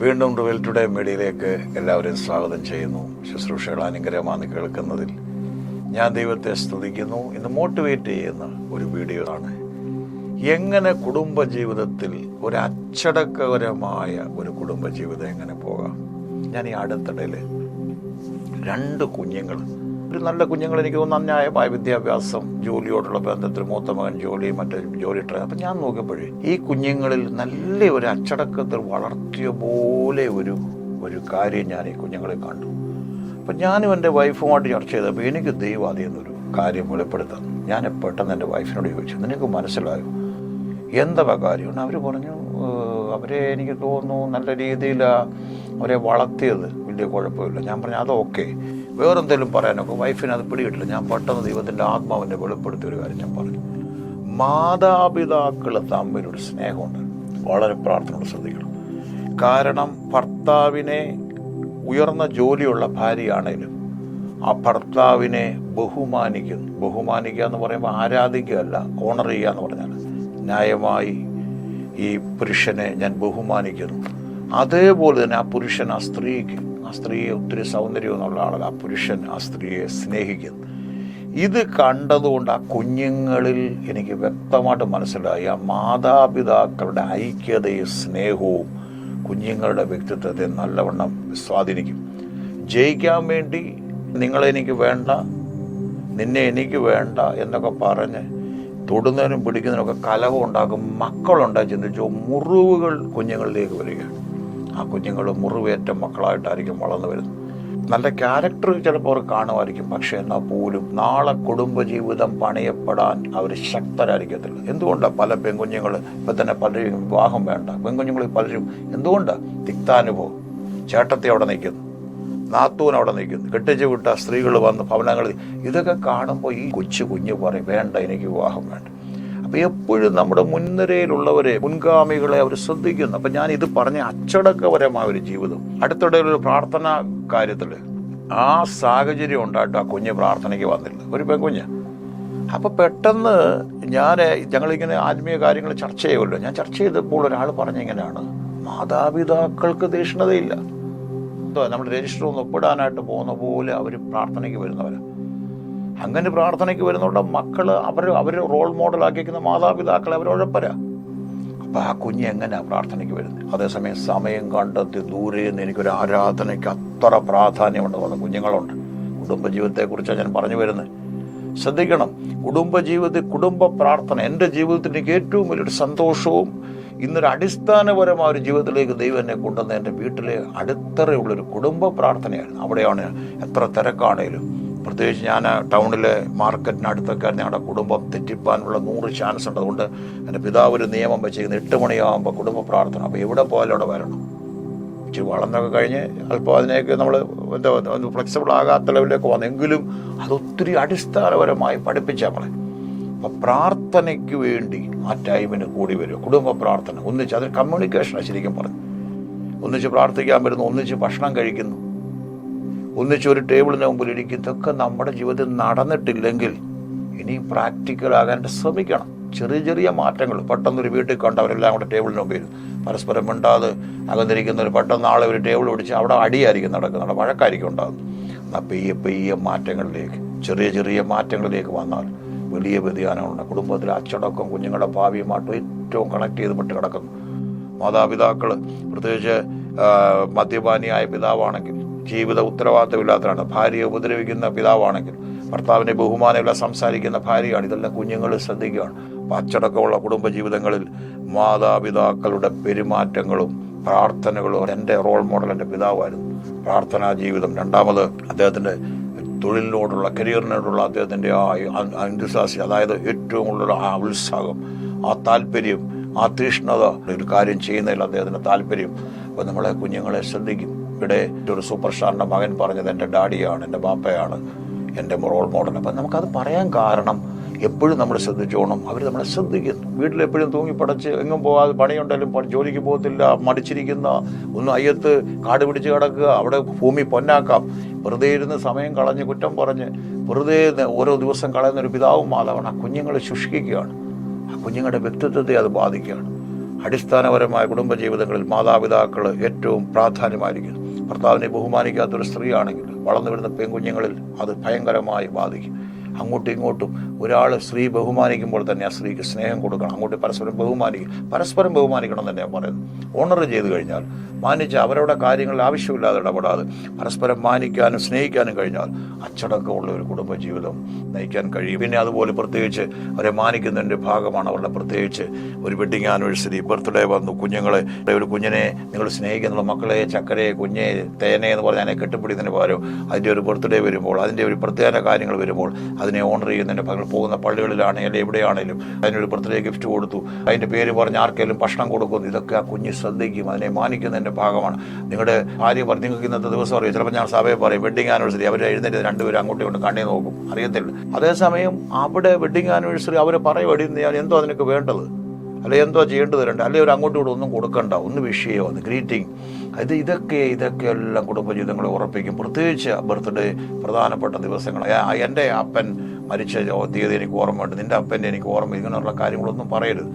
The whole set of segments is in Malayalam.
വീണ്ടും റിവൽ ടുഡേ മീഡിയയിലേക്ക് എല്ലാവരെയും സ്വാഗതം ചെയ്യുന്നു. ശുശ്രൂഷകൾ അനുഗ്രഹമാണ് കേൾക്കുന്നതിൽ ഞാൻ ദൈവത്തെ സ്തുതിക്കുന്നു. ഇന്ന് മോട്ടിവേറ്റ് ചെയ്യുന്ന ഒരു വീഡിയോ ആണ്. എങ്ങനെ കുടുംബജീവിതത്തിൽ ഒരു അച്ചടക്കപരമായ ഒരു കുടുംബജീവിതം എങ്ങനെ പോകാം. ഞാൻ ഈ അടുത്തിടയിൽ 2 കുഞ്ഞുങ്ങൾ, ഒരു നല്ല കുഞ്ഞുങ്ങൾ, എനിക്ക് തോന്നുന്നു അന്യായമായ വിദ്യാഭ്യാസം, ജോലിയോടുള്ള ബന്ധത്തിൽ മൂത്ത മകൻ ജോലി, മറ്റേ ജോലി ട്രെയിൻ. അപ്പം ഞാൻ നോക്കിയപ്പോഴേ ഈ കുഞ്ഞുങ്ങളിൽ നല്ല ഒരു അച്ചടക്കത്തിൽ വളർത്തിയ പോലെ ഒരു കാര്യം ഞാൻ ഈ കുഞ്ഞുങ്ങളെ കണ്ടു. അപ്പം ഞാനും എൻ്റെ വൈഫുമായിട്ട് ചർച്ച ചെയ്തപ്പോൾ എനിക്ക് ദൈവം അതിൽ നിന്നൊരു കാര്യം വെളിപ്പെടുത്താം. ഞാൻ പെട്ടെന്ന് എൻ്റെ വൈഫിനോട് ചോദിച്ചു, നിനക്ക് മനസ്സിലായോ എന്താ കാര്യമാണ്? അവർ പറഞ്ഞു, അവരെ എനിക്ക് തോന്നുന്നു നല്ല രീതിയിൽ അവരെ വളർത്തിയത് വലിയ കുഴപ്പമില്ല. ഞാൻ പറഞ്ഞു അതൊക്കെ, വേറെന്തെങ്കിലും പറയാനൊക്കെ വൈഫിന് അത് പിടികിട്ടില്ല. ഞാൻ പെട്ടെന്ന് ദൈവത്തിൻ്റെ ആത്മാവിനെ വെളിപ്പെടുത്തിയ ഒരു കാര്യം ഞാൻ പറഞ്ഞു. മാതാപിതാക്കൾ തമ്മിലൊരു സ്നേഹമുണ്ട്. വളരെ പ്രാർത്ഥനയോട് ശ്രദ്ധിക്കണം. കാരണം ഭർത്താവിനെ, ഉയർന്ന ജോലിയുള്ള ഭാര്യയാണേലും ആ ഭർത്താവിനെ ബഹുമാനിക്കുക എന്ന് പറയുമ്പോൾ ആരാധിക്കുകയല്ല, ഓണർ ചെയ്യുക എന്ന് പറഞ്ഞാൽ ന്യായമായി ഈ പുരുഷനെ ഞാൻ ബഹുമാനിക്കുന്നു. അതേപോലെ തന്നെ ആ പുരുഷൻ ആ സ്ത്രീയെ ഒത്തിരി സൗന്ദര്യം എന്നുള്ള ആളല്ല, ആ പുരുഷൻ ആ സ്ത്രീയെ സ്നേഹിക്കുന്നു. ഇത് കണ്ടതുകൊണ്ട് ആ കുഞ്ഞുങ്ങളിൽ എനിക്ക് വ്യക്തമായിട്ട് മനസ്സിലായി ആ മാതാപിതാക്കളുടെ ഐക്യതയും സ്നേഹവും കുഞ്ഞുങ്ങളുടെ വ്യക്തിത്വത്തെ നല്ലവണ്ണം സ്വാധീനിക്കും. ജയിക്കാൻ വേണ്ടി നിങ്ങളെനിക്ക് വേണ്ട, നിന്നെ എനിക്ക് വേണ്ട എന്നൊക്കെ പറഞ്ഞ് തൊടുന്നതിനും പിടിക്കുന്നതിനൊക്കെ കലഹം ഉണ്ടാക്കും. മക്കളുണ്ടായി ചിന്തിച്ചോ, മുറിവുകൾ കുഞ്ഞുങ്ങളിലേക്ക് വരികയാണ്. ആ കുഞ്ഞുങ്ങൾ മുറിവേറ്റ മക്കളായിട്ടായിരിക്കും വളർന്നു വരുന്നത്. നല്ല ക്യാരക്ടർ ചിലപ്പോൾ അവർ കാണുമായിരിക്കും, പക്ഷെ എന്നാൽ പോലും നാളെ കുടുംബജീവിതം പണിയപ്പെടാൻ അവർ ശക്തരായിരിക്കത്തില്ല. എന്തുകൊണ്ടാണ് പല പെൺകുഞ്ഞുങ്ങൾ ഇപ്പം തന്നെ പലരും വിവാഹം വേണ്ട, പെൺകുഞ്ഞുങ്ങളിൽ പലരും എന്തുകൊണ്ടാണ് തിക്താനുഭവം. ചേട്ടത്തി അവിടെ നിൽക്കുന്നു, നാത്തൂൻ അവിടെ നിൽക്കുന്നു, കെട്ടിച്ച് വിട്ട സ്ത്രീകൾ വന്ന് ഭവനങ്ങളിൽ, ഇതൊക്കെ കാണുമ്പോൾ ഈ കുഞ്ഞ് പറയും വേണ്ട, എനിക്ക് വിവാഹം വേണ്ട. അപ്പം എപ്പോഴും നമ്മുടെ മുൻനിരയിലുള്ളവരെ, മുൻഗാമികളെ അവർ ശ്രദ്ധിക്കുന്നു. അപ്പം ഞാൻ ഇത് പറഞ്ഞ അച്ചടക്കപരമായ ഒരു ജീവിതം. അടുത്തിടെ ഒരു പ്രാർത്ഥന കാര്യത്തിൽ ആ സാഹചര്യം ഉണ്ടായിട്ട് ആ കുഞ്ഞ് പ്രാർത്ഥനയ്ക്ക് വന്നില്ല, ഒരു പെൺകുഞ്ഞ്. അപ്പം പെട്ടെന്ന് ഞങ്ങളിങ്ങനെ ആത്മീയ കാര്യങ്ങൾ ചർച്ച ചെയ്യുമല്ലോ. ഞാൻ ചർച്ച ചെയ്തപ്പോൾ ഒരാൾ പറഞ്ഞിങ്ങനെയാണ്, മാതാപിതാക്കൾക്ക് തീക്ഷ്ണതയില്ല. നമ്മൾ രജിസ്റ്റർ ഒന്ന് ഒപ്പിടാനായിട്ട് പോകുന്ന പോലെ അവർ പ്രാർത്ഥനയ്ക്ക് വരുന്നവരാണ്. അങ്ങനെ പ്രാർത്ഥനയ്ക്ക് വരുന്നതുകൊണ്ട് മക്കൾ അവർ റോൾ മോഡലാക്കിയിരിക്കുന്ന മാതാപിതാക്കളെ അവർ ഉഴപ്പരാ. അപ്പം ആ കുഞ്ഞ് എങ്ങനെയാണ് പ്രാർത്ഥനയ്ക്ക് വരുന്നത്? അതേസമയം സമയം കണ്ടെത്തി ദൂരെ നിന്ന് എനിക്കൊരു ആരാധനയ്ക്ക് അത്ര പ്രാധാന്യമുണ്ട് വന്ന കുഞ്ഞുങ്ങളുണ്ട്. കുടുംബജീവിതത്തെക്കുറിച്ചാണ് ഞാൻ പറഞ്ഞു വരുന്നത്. ശ്രദ്ധിക്കണം, കുടുംബ പ്രാർത്ഥന എൻ്റെ ജീവിതത്തിൽ എനിക്ക് ഏറ്റവും വലിയൊരു സന്തോഷവും ഇന്നൊരു അടിസ്ഥാനപരമായ ഒരു ജീവിതത്തിലേക്ക് ദൈവം എന്നെ കൊണ്ടുവന്ന എൻ്റെ വീട്ടിലെ അടിത്തറയുള്ളൊരു കുടുംബ പ്രാർത്ഥനയാണ്. അവിടെയാണ് എത്ര തിരക്കാണേലും, പ്രത്യേകിച്ച് ഞാൻ ടൗണിലെ മാർക്കറ്റിനടുത്തൊക്കെ ഞങ്ങളുടെ കുടുംബം തെറ്റിപ്പാനുള്ള 100 ചാൻസ് ഉണ്ട്. അതുകൊണ്ട് എൻ്റെ പിതാവ് ഒരു നിയമം വെച്ചിരിക്കുന്നത് 8 മണിയാകുമ്പോൾ കുടുംബ പ്രാർത്ഥന. അപ്പോൾ എവിടെ പോയാലും അവിടെ വരണം. ഇച്ചിരി വളർന്നൊക്കെ കഴിഞ്ഞ് അല്പം അതിനെയൊക്കെ നമ്മൾ ഫ്ലെക്സിബിൾ ആകാത്ത ലെവലിലേക്ക് വന്നെങ്കിലും അതൊത്തിരി അടിസ്ഥാനപരമായി പഠിപ്പിച്ച നമ്മളെ. അപ്പം പ്രാർത്ഥനയ്ക്ക് വേണ്ടി ആ ടൈമിന് കൂടി വരും. കുടുംബ പ്രാർത്ഥന ഒന്നിച്ച്, അതിന് കമ്മ്യൂണിക്കേഷനാണ് ശരിക്കും പറഞ്ഞു. ഒന്നിച്ച് പ്രാർത്ഥിക്കാൻ വരുന്നു, ഒന്നിച്ച് ഭക്ഷണം കഴിക്കുന്നു, ഒന്നിച്ച് ഒരു ടേബിളിന് മുമ്പിൽ ഇരിക്കും. ഇതൊക്കെ നമ്മുടെ ജീവിതത്തിൽ നടന്നിട്ടില്ലെങ്കിൽ ഇനിയും പ്രാക്ടിക്കലാകാൻ ശ്രമിക്കണം. ചെറിയ മാറ്റങ്ങൾ. പെട്ടെന്നൊരു വീട്ടിൽ കണ്ട് അവരെല്ലാം കൂടെ ടേബിളിന് മുമ്പിൽ പരസ്പരം മിണ്ടാതെ അകന്നിരിക്കുന്നവർ പെട്ടെന്ന് ആളെ ഒരു ടേബിൾ പിടിച്ച് അവിടെ അടിയായിരിക്കും നടക്കുന്നത്, അവിടെ വഴക്കായിരിക്കും ഉണ്ടാകുന്നത്. എന്നാൽ പെയ്യെ മാറ്റങ്ങളിലേക്ക്, ചെറിയ മാറ്റങ്ങളിലേക്ക് വന്നാൽ വലിയ വ്യതിയാനമുണ്ട്. കുടുംബത്തിലെ അച്ചടക്കം കുഞ്ഞുങ്ങളുടെ ഭാവിയുമായിട്ട് ഏറ്റവും കണക്ട് ചെയ്ത് കിടക്കുന്നു. മാതാപിതാക്കൾ, പ്രത്യേകിച്ച് മദ്യപാനിയായ പിതാവാണെങ്കിൽ, ജീവിത ഉത്തരവാദിത്തമില്ലാത്തതാണ്, ഭാര്യയെ ഉപദ്രവിക്കുന്ന പിതാവാണെങ്കിൽ, ഭർത്താവിനെ ബഹുമാനമില്ല സംസാരിക്കുന്ന ഭാര്യയാണ്. ഇതെല്ലാം കുഞ്ഞുങ്ങൾ ശ്രദ്ധിക്കുകയാണ്. അപ്പം അച്ചടക്കമുള്ള കുടുംബജീവിതങ്ങളിൽ മാതാപിതാക്കളുടെ പെരുമാറ്റങ്ങളും പ്രാർത്ഥനകളും, എൻ്റെ റോൾ മോഡൽ എൻ്റെ പിതാവായിരുന്നു. പ്രാർത്ഥനാ ജീവിതം. രണ്ടാമത് അദ്ദേഹത്തിൻ്റെ തൊഴിലിനോടുള്ള, കരിയറിനോടുള്ള അദ്ദേഹത്തിൻ്റെ ആ enthusiasm, അതായത് ഏറ്റവും കൂടുതൽ ആ ഉത്സാഹം, ആ താല്പര്യം, ആ തീഷ്ണത, ഒരു കാര്യം ചെയ്യുന്നതിൽ അദ്ദേഹത്തിൻ്റെ താല്പര്യം. അപ്പോൾ നമ്മളെ കുഞ്ഞുങ്ങളെ ശ്രദ്ധിക്കും. ഇവിടെ ഒരു സൂപ്പർ സ്റ്റാറിൻ്റെ മകൻ പറഞ്ഞത് എൻ്റെ ഡാഡിയാണ്, എൻ്റെ ബാപ്പയാണ്, എൻ്റെ റോൾ മോഡൽ. അപ്പം നമുക്കത് പറയാൻ കാരണം എപ്പോഴും നമ്മൾ ശ്രദ്ധിച്ചോണം. അവർ നമ്മളെ ശ്രദ്ധിക്കുന്നു. വീട്ടിലെപ്പോഴും തൂങ്ങിപ്പടച്ച് എങ്ങും പോകാതെ, പണിയുണ്ടെങ്കിലും ജോലിക്ക് പോകത്തില്ല, മടിച്ചിരിക്കുന്ന, ഒന്നും അയ്യത്ത് കാട് പിടിച്ച് കിടക്കുക, അവിടെ ഭൂമി പൊന്നാക്കാം, വെറുതെ ഇരുന്ന് സമയം കളഞ്ഞ് കുറ്റം പറഞ്ഞ് വെറുതെ ഓരോ ദിവസം കളയുന്നൊരു പിതാവും മാതാവാണ്. ആ കുഞ്ഞുങ്ങളെ ശുഷ്കിക്കുകയാണ്. ആ കുഞ്ഞുങ്ങളുടെ വ്യക്തിത്വത്തെ അത് ബാധിക്കുകയാണ്. അടിസ്ഥാനപരമായ കുടുംബജീവിതങ്ങളിൽ മാതാപിതാക്കൾ ഏറ്റവും പ്രാധാന്യമായിരിക്കുന്നു. ഭർത്താവിനെ ബഹുമാനിക്കാത്തൊരു സ്ത്രീയാണെങ്കിൽ വളർന്നു വരുന്ന പെൺകുഞ്ഞുങ്ങളിൽ അത് ഭയങ്കരമായി ബാധിക്കും. അങ്ങോട്ടും ഇങ്ങോട്ടും ഒരാൾ സ്ത്രീ ബഹുമാനിക്കുമ്പോൾ തന്നെ ആ സ്ത്രീക്ക് സ്നേഹം കൊടുക്കണം. അങ്ങോട്ട് പരസ്പരം ബഹുമാനിക്കണം തന്നെ ഞാൻ പറയുന്നു. ഓണർ ചെയ്ത് കഴിഞ്ഞാൽ, മാനിച്ച് അവരുടെ കാര്യങ്ങളിൽ ആവശ്യമില്ലാതെ ഇടപെടാതെ പരസ്പരം മാനിക്കാനും സ്നേഹിക്കാനും കഴിഞ്ഞാൽ അച്ചടക്കമുള്ള ഒരു കുടുംബജീവിതം നയിക്കാൻ കഴിയും. പിന്നെ അതുപോലെ പ്രത്യേകിച്ച് അവരെ മാനിക്കുന്നതിൻ്റെ ഭാഗമാണ് അവരുടെ പ്രത്യേകിച്ച് ഒരു വെഡിങ് ആനിവേഴ്സറി, ബർത്ത്ഡേ വന്നു, ഒരു കുഞ്ഞിനെ നിങ്ങൾ സ്നേഹിക്കുന്ന മക്കളെ, ചക്കരെ, കുഞ്ഞെ, തേനെ എന്ന് പറഞ്ഞാൽ അതിനെ കെട്ടിപ്പിടിക്കുന്നതിന് പകരം അതിൻ്റെ ഒരു ബർത്ത്ഡേ വരുമ്പോൾ, അതിൻ്റെ ഒരു പ്രത്യേക കാര്യങ്ങൾ വരുമ്പോൾ അതിനെ ഓണർ ചെയ്യുന്നതിൻ്റെ ഭാഗങ്ങൾ പോകുന്ന പള്ളികളിലാണെങ്കിലും എവിടെയാണെങ്കിലും അതിനൊരു ബർത്ത്ഡേ ഗിഫ്റ്റ് കൊടുത്തു, അതിൻ്റെ പേര് പറഞ്ഞ് ആർക്കെങ്കിലും ഭക്ഷണം കൊടുക്കുന്നു. ഇതൊക്കെ ആ കുഞ്ഞ് ശ്രദ്ധിക്കും, അതിനെ മാനിക്കുന്നതിൻ്റെ ഭാഗമാണ്. നിങ്ങളുടെ ഭാര്യ പറയും, നിങ്ങൾക്ക് ഇന്നത്തെ ദിവസം അറിയാം, ചിലപ്പോൾ ഞാൻ സഭയെ പറയും വെഡിങ് ആനിവേഴ്സറി, അവർ എഴുന്നേറ്റ് രണ്ടുപേരും അങ്ങോട്ടും ഇങ്ങോട്ടും കണ്ണി നോക്കും, അറിയത്തില്ല. അതേസമയം അവിടെ വെഡിങ് ആനിവേഴ്സറി അവർ പറയും, ഞാൻ എന്തോ അതിനൊക്കെ വേണ്ടത്, അല്ലെ എന്തോ ചെയ്യേണ്ടത് രണ്ട്, അല്ലെങ്കിൽ ഒരു അങ്ങോട്ടും ഇവിടെ ഒന്നും കൊടുക്കണ്ട, ഒന്ന് വിഷയോ, ഒന്ന് ഗ്രീറ്റിംഗ്, ഇതൊക്കെ എല്ലാം കുടുംബജീവിതങ്ങളെ ഉറപ്പിക്കും. പ്രത്യേകിച്ച് ബർത്ത്ഡേ, പ്രധാനപ്പെട്ട ദിവസങ്ങൾ. എൻ്റെ അപ്പൻ മരിച്ച തീയതി എനിക്ക് ഓർമ്മയുണ്ട്, നിൻ്റെ അപ്പൻ്റെ എനിക്ക് ഓർമ്മ, ഇങ്ങനെയുള്ള കാര്യങ്ങളൊന്നും പറയരുത്.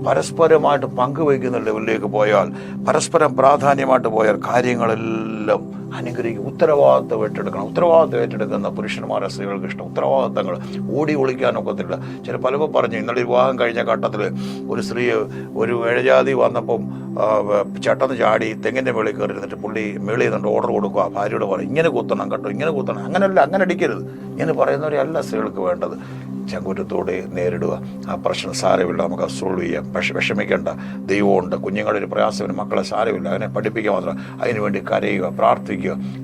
പരസ്പരമായിട്ട് പങ്കുവയ്ക്കുന്ന ലെവലിലേക്ക് പോയാൽ, പരസ്പരം പ്രാധാന്യമായിട്ട് പോയാൽ കാര്യങ്ങളെല്ലാം അനുഗ്രഹിക്കും. ഉത്തരവാദിത്വം ഏറ്റെടുക്കുന്ന പുരുഷന്മാരെ സ്ത്രീകൾക്ക് ഇഷ്ടം. ഉത്തരവാദിത്തങ്ങൾ ഓടി ഒളിക്കാനൊക്കത്തില്ല. പലപ്പോൾ പറഞ്ഞു, ഇന്നലെ വിവാഹം കഴിഞ്ഞ ഘട്ടത്തിൽ ഒരു സ്ത്രീ ഒരു ഏഴജാതി വന്നപ്പം ചട്ടന്ന് ചാടി തെങ്ങിൻ്റെ മേളിൽ കയറിയിരുന്നിട്ട് പുള്ളി മേളിൽ നിന്നിട്ട് ഓർഡർ കൊടുക്കുക, ഭാര്യയോട് പറയും ഇങ്ങനെ കുത്തണം കേട്ടോ, ഇങ്ങനെ കുത്തണം, അങ്ങനെയല്ല, അങ്ങനെ അടിക്കരുത്, ഇങ്ങനെ പറയുന്നവരെയല്ല സ്ത്രീകൾക്ക് വേണ്ടത്. ചങ്കുറ്റത്തോടെ നേരിടുക. ആ പ്രശ്നം സാരമില്ല, നമുക്ക് സോൾവ് ചെയ്യാം, പക്ഷെ വിഷമിക്കേണ്ട, ദൈവമുണ്ട്, കുഞ്ഞുങ്ങളുടെ ഒരു പ്രയാസത്തിന് മക്കളെ സാരമില്ല, അതിനെ പഠിപ്പിക്കുക മാത്രം, അതിനുവേണ്ടി കരയുക, പ്രാർത്ഥിക്കുക.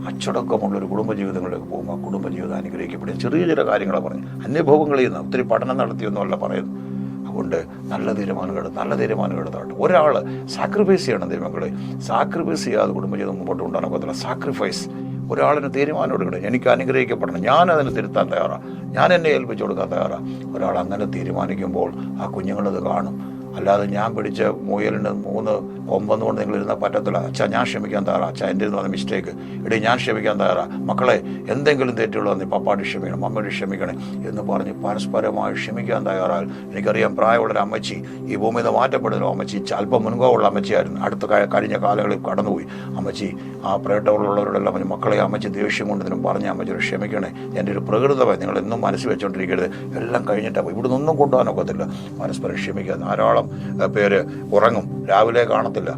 അച്ചടക്കമുള്ളൊരു കുടുംബജീവിതങ്ങളിലേക്ക് പോകുമ്പോൾ കുടുംബജീവിതം അനുഗ്രഹിക്കപ്പെടും. ചെറിയ കാര്യങ്ങളെ പറഞ്ഞു, അനുഭവങ്ങളിൽ നിന്ന് ഒത്തിരി പഠനം നടത്തിയൊന്നുമല്ല പറയുന്നു. അതുകൊണ്ട് നല്ല തീരുമാനങ്ങൾ എടുത്താട്ടെ. ഒരാൾ സാക്രിഫൈസ് ചെയ്യണം. ദൈവങ്ങളെ സാക്രിഫൈസ് ചെയ്യാതെ കുടുംബജീവിതം മുമ്പോട്ട് കൊണ്ടുപോകാൻ ഒക്കത്തില്ല. സാക്രിഫൈസ്, ഒരാളിന് തീരുമാനം എടുക്കണം, എനിക്ക് അനുഗ്രഹിക്കപ്പെടണം, ഞാൻ അതിന് തിരുത്താൻ തയ്യാറാണ്, ഞാൻ എന്നെ ഏൽപ്പിച്ചു കൊടുക്കാൻ തയ്യാറാണ്. ഒരാൾ അങ്ങനെ തീരുമാനിക്കുമ്പോൾ ആ കുഞ്ഞുങ്ങളത് കാണും. അല്ലാതെ ഞാൻ പിടിച്ച മുയലിന് 3 കൊമ്പെന്നുകൊണ്ട് നിങ്ങൾ ഇരുന്നാൽ പറ്റത്തില്ല. അച്ഛാ ഞാൻ ക്ഷമിക്കാൻ തയ്യാറാ, അച്ഛാ എൻ്റെ ഇരുന്ന് വന്ന മിസ്റ്റേക്ക്, എടീ ഞാൻ ക്ഷമിക്കാൻ തയ്യാറാ, മക്കളെ എന്തെങ്കിലും തെറ്റുള്ളൂ നീ പപ്പാടി ക്ഷമിക്കണം, മമ്മയോട് ക്ഷമിക്കണേ എന്ന് പറഞ്ഞ് പരസ്പരമായി ക്ഷമിക്കാൻ തയ്യാറായാൽ, എനിക്കറിയാം പ്രായമുള്ളൊരു അമ്മച്ചി, ഈ ഭൂമിയിൽ നിന്ന് മാറ്റപ്പെടുന്ന അമ്മച്ചി, അല്പം മുൻകോവുള്ള അമ്മച്ചിയായിരുന്നു, കഴിഞ്ഞ കാലങ്ങളിൽ കടന്നുപോയി അമ്മച്ചി. ആ പ്രേട്ടമുള്ളവരോടെല്ലാം പറഞ്ഞു, മക്കളെ അമ്മച്ചി ദേഷ്യം കൊണ്ട് ഇതിനും പറഞ്ഞ അമ്മച്ചിയോട് ക്ഷമിക്കണേ, എൻ്റെ ഒരു പ്രകൃതമായി നിങ്ങൾ എന്നും മനസ്സിൽ വെച്ചുകൊണ്ടിരിക്കരുത്, എല്ലാം കഴിഞ്ഞിട്ടാണ് ഇവിടെ നിന്നൊന്നും കൊണ്ടുപോകാനൊക്കത്തില്ല. പരസ്പരം ക്ഷമിക്കുക. ധാരാളം പേര് ഉറങ്ങും, രാവിലെ കാണത്തില്ല.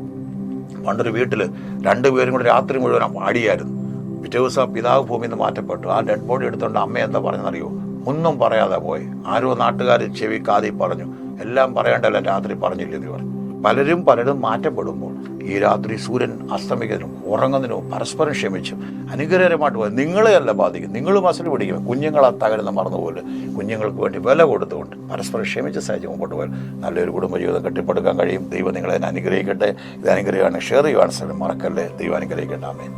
പണ്ടൊരു വീട്ടിൽ 2 പേരും കൂടെ രാത്രി മുഴുവൻ പാടിയായിരുന്നു. പിറ്റേ ദിവസം പിതാവ് ഭൂമിയിൽ നിന്ന് മാറ്റപ്പെട്ടു. ആ ഡെഡ് ബോഡി എടുത്തുകൊണ്ട് അമ്മ എന്താ പറഞ്ഞെന്നറിയോ? ഒന്നും പറയാതെ പോയി. ആരോ നാട്ടുകാർ ചെവി കാതി പറഞ്ഞു, എല്ലാം പറയേണ്ടല്ല, രാത്രി പറഞ്ഞില്ലെന്ന് പറഞ്ഞു. പലരും മാറ്റപ്പെടുമ്പോൾ ഈ രാത്രി സൂര്യൻ അസ്തമിക്കുന്നതിനും ഉറങ്ങുന്നതിനും പരസ്പരം ക്ഷമിച്ചും അനുഗ്രഹകരമായിട്ട് പോയി. നിങ്ങളെയല്ല ബാധിക്കും, നിങ്ങൾ മസിൽ പിടിക്കും. കുഞ്ഞുങ്ങളെ തകരുന്ന മറന്നുപോലെ കുഞ്ഞുങ്ങൾക്ക് വേണ്ടി വില കൊടുത്തുകൊണ്ട് പരസ്പരം ക്ഷമിച്ച് സഹിച്ച് മുമ്പോട്ട് പോയാൽ നല്ലൊരു കുടുംബജീവിതം കെട്ടിപ്പടുക്കാൻ കഴിയും. ദൈവം നിങ്ങളെ അനുഗ്രഹിക്കട്ടെ. ഇത് അനുഗ്രഹമാണ്. ഷെയർ ചെയ്യുവാൻ സ്ഥലം മറക്കല്ലേ. ദൈവം അനുഗ്രഹിക്കട്ടെ. ആമേൻ.